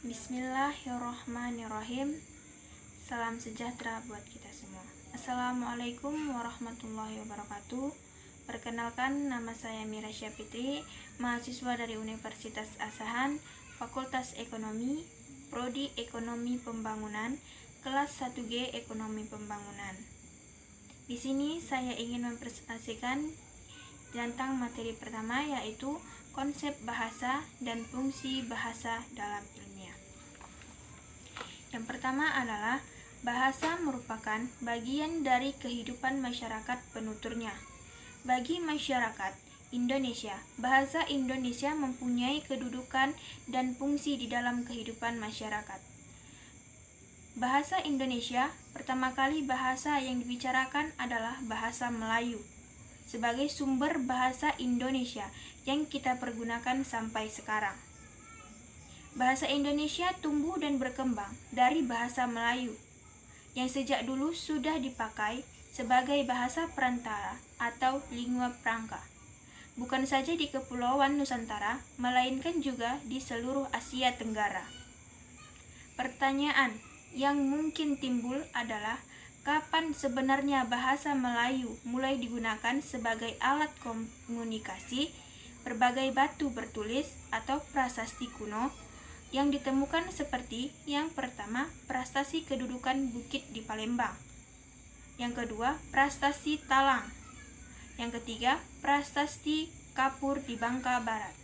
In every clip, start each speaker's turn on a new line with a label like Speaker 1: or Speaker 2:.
Speaker 1: Bismillahirrahmanirrahim. Salam sejahtera buat kita semua. Assalamualaikum warahmatullahi wabarakatuh. Perkenalkan, nama saya Mira Syafitri, mahasiswa dari Universitas Asahan, Fakultas Ekonomi, Prodi Ekonomi Pembangunan, kelas 1G Ekonomi Pembangunan. Di sini saya ingin mempresentasikan tentang materi pertama, yaitu konsep bahasa dan fungsi bahasa dalam ilmiah. Yang pertama adalah bahasa merupakan bagian dari kehidupan masyarakat penuturnya. Bagi masyarakat Indonesia, bahasa Indonesia mempunyai kedudukan dan fungsi di dalam kehidupan masyarakat. Bahasa Indonesia, pertama kali bahasa yang dibicarakan adalah bahasa Melayu sebagai sumber bahasa Indonesia yang kita pergunakan sampai sekarang. Bahasa Indonesia tumbuh dan berkembang dari bahasa Melayu yang sejak dulu sudah dipakai sebagai bahasa perantara atau lingua franca, bukan saja di Kepulauan Nusantara, melainkan juga di seluruh Asia Tenggara. Pertanyaan yang mungkin timbul adalah, kapan sebenarnya bahasa Melayu mulai digunakan sebagai alat komunikasi? Berbagai batu bertulis atau prasasti kuno yang ditemukan seperti yang pertama, prasasti kedudukan Bukit di Palembang. Yang kedua, prasasti Talang. Yang ketiga, prasasti Kapur di Bangka Barat.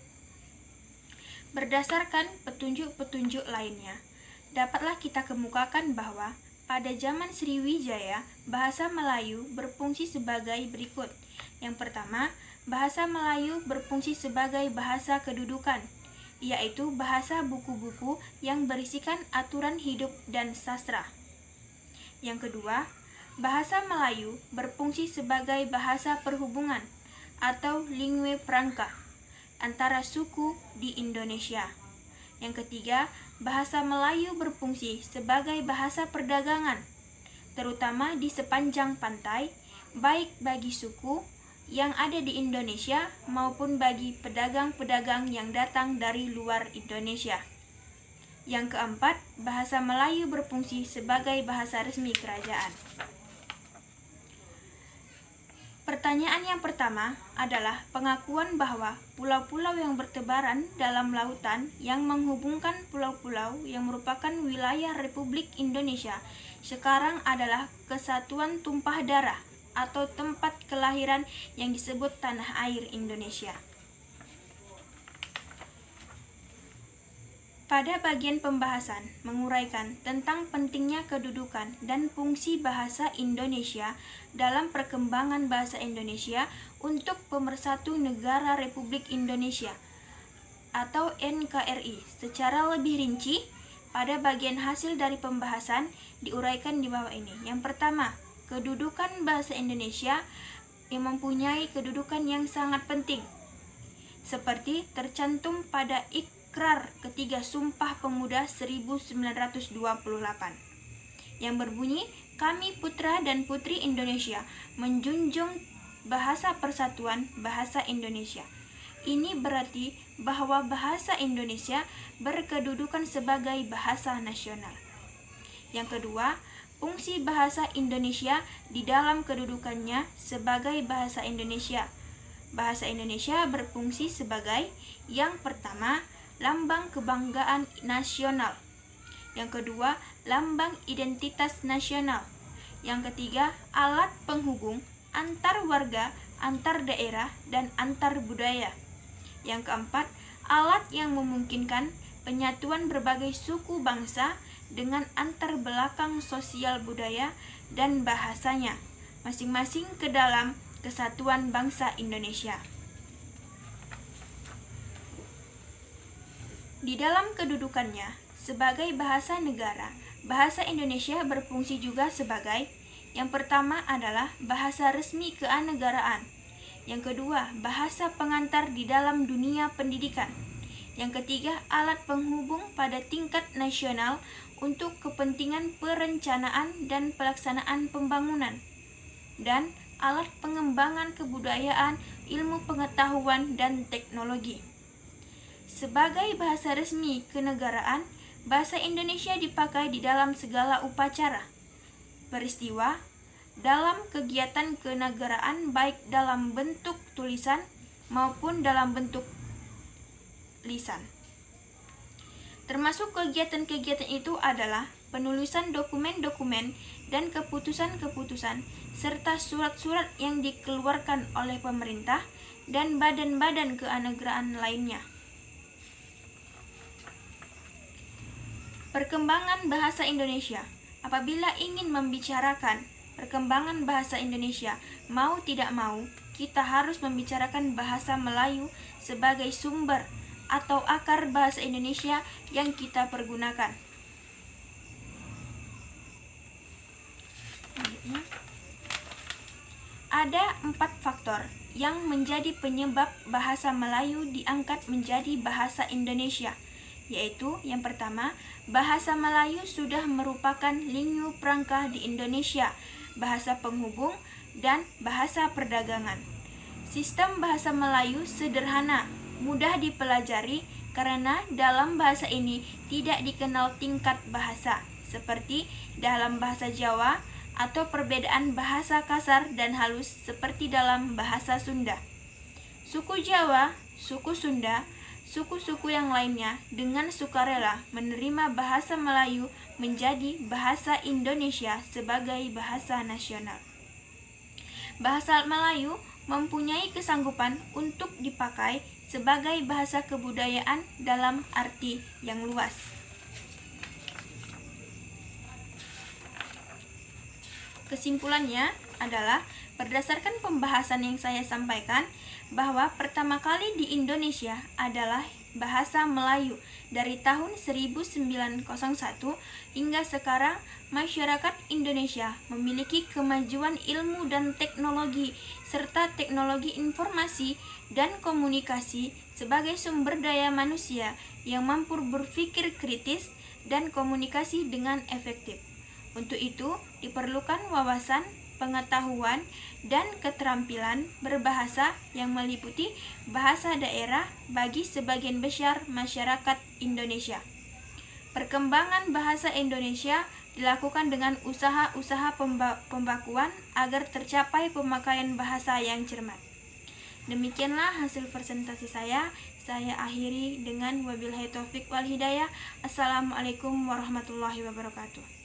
Speaker 1: Berdasarkan petunjuk-petunjuk lainnya, dapatlah kita kemukakan bahwa pada zaman Sriwijaya, bahasa Melayu berfungsi sebagai berikut. Yang pertama, bahasa Melayu berfungsi sebagai bahasa kedudukan, yaitu bahasa buku-buku yang berisikan aturan hidup dan sastra. Yang kedua, bahasa Melayu berfungsi sebagai bahasa perhubungan atau lingua franca antara suku di Indonesia. Yang ketiga, bahasa Melayu berfungsi sebagai bahasa perdagangan, terutama di sepanjang pantai, baik bagi suku yang ada di Indonesia maupun bagi pedagang-pedagang yang datang dari luar Indonesia. Yang keempat, bahasa Melayu berfungsi sebagai bahasa resmi kerajaan. Pertanyaan yang pertama adalah pengakuan bahwa pulau-pulau yang bertebaran dalam lautan yang menghubungkan pulau-pulau yang merupakan wilayah Republik Indonesia sekarang adalah kesatuan tumpah darah atau tempat kelahiran yang disebut tanah air Indonesia. Pada bagian pembahasan menguraikan tentang pentingnya kedudukan dan fungsi bahasa Indonesia dalam perkembangan bahasa Indonesia untuk pemersatu negara Republik Indonesia atau NKRI. Secara lebih rinci, pada bagian hasil dari pembahasan diuraikan di bawah ini. Yang pertama, kedudukan bahasa Indonesia yang mempunyai kedudukan yang sangat penting, seperti tercantum pada Ikrar Ketiga Sumpah Pemuda 1928 yang berbunyi, kami putra dan putri Indonesia menjunjung bahasa persatuan bahasa Indonesia. Ini berarti bahwa bahasa Indonesia berkedudukan sebagai bahasa nasional. Yang kedua, fungsi bahasa Indonesia di dalam kedudukannya sebagai bahasa Indonesia. Bahasa Indonesia berfungsi sebagai, yang pertama, lambang kebanggaan nasional. Yang kedua, lambang identitas nasional. Yang ketiga, alat penghubung antar warga, antar daerah, dan antar budaya. Yang keempat, alat yang memungkinkan penyatuan berbagai suku bangsa dengan antar belakang sosial budaya dan bahasanya masing-masing ke dalam kesatuan bangsa Indonesia. Di dalam kedudukannya sebagai bahasa negara, bahasa Indonesia berfungsi juga sebagai, yang pertama adalah bahasa resmi keanegaraan, yang kedua bahasa pengantar di dalam dunia pendidikan, yang ketiga alat penghubung pada tingkat nasional untuk kepentingan perencanaan dan pelaksanaan pembangunan, dan alat pengembangan kebudayaan, ilmu pengetahuan, dan teknologi. Sebagai bahasa resmi kenegaraan, Bahasa Indonesia dipakai di dalam segala upacara, peristiwa, dalam kegiatan kenegaraan baik dalam bentuk tulisan maupun dalam bentuk lisan. Termasuk kegiatan-kegiatan itu adalah penulisan dokumen-dokumen dan keputusan-keputusan serta surat-surat yang dikeluarkan oleh pemerintah dan badan-badan kenegaraan lainnya. Perkembangan bahasa Indonesia. Apabila ingin membicarakan perkembangan bahasa Indonesia, mau tidak mau, kita harus membicarakan bahasa Melayu sebagai sumber atau akar bahasa Indonesia yang kita pergunakan. Ada 4 faktor yang menjadi penyebab bahasa Melayu diangkat menjadi bahasa Indonesia, yaitu yang pertama, bahasa Melayu sudah merupakan lingua franca di Indonesia, bahasa penghubung, dan bahasa perdagangan. Sistem bahasa Melayu sederhana, mudah dipelajari karena dalam bahasa ini tidak dikenal tingkat bahasa, seperti dalam bahasa Jawa, atau perbedaan bahasa kasar dan halus seperti dalam bahasa Sunda. Suku Jawa, suku Sunda, suku-suku yang lainnya dengan sukarela menerima bahasa Melayu menjadi bahasa Indonesia sebagai bahasa nasional. Bahasa Melayu mempunyai kesanggupan untuk dipakai sebagai bahasa kebudayaan dalam arti yang luas. Kesimpulannya adalah berdasarkan pembahasan yang saya sampaikan bahwa pertama kali di Indonesia adalah bahasa Melayu. Dari tahun 1901 hingga sekarang, masyarakat Indonesia memiliki kemajuan ilmu dan teknologi serta teknologi informasi dan komunikasi sebagai sumber daya manusia yang mampu berpikir kritis dan komunikasi dengan efektif. Untuk itu, diperlukan wawasan, pengetahuan, dan keterampilan berbahasa yang meliputi bahasa daerah bagi sebagian besar masyarakat Indonesia. Perkembangan bahasa Indonesia dilakukan dengan usaha-usaha pembakuan agar tercapai pemakaian bahasa yang cermat. Demikianlah hasil presentasi saya. Saya akhiri dengan wabillahi taufik wal hidayah. Assalamualaikum warahmatullahi wabarakatuh.